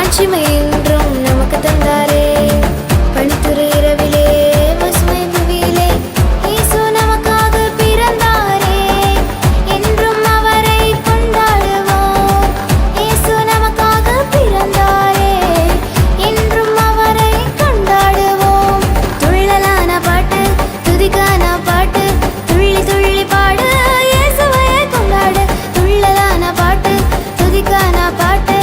மாட்சிமை என்றும் நமக்கு தந்தாரே. பனித்துறை இரவிலே பசுமை புவியிலே இயேசு நமக்காக பிறந்தாரே. என்றும் அவரை கொண்டாடுவோம். இயேசு நமக்காக பிறந்தாரே. என்றும் அவரை கொண்டாடுவோம். துள்ளலான பாட்டு, துதிக்கான பாட்டு, துள்ளி துள்ளி பாடு, இயேசுவை கொண்டாடு. துள்ளலான பாட்டு, துதிக்கான பாட்டு,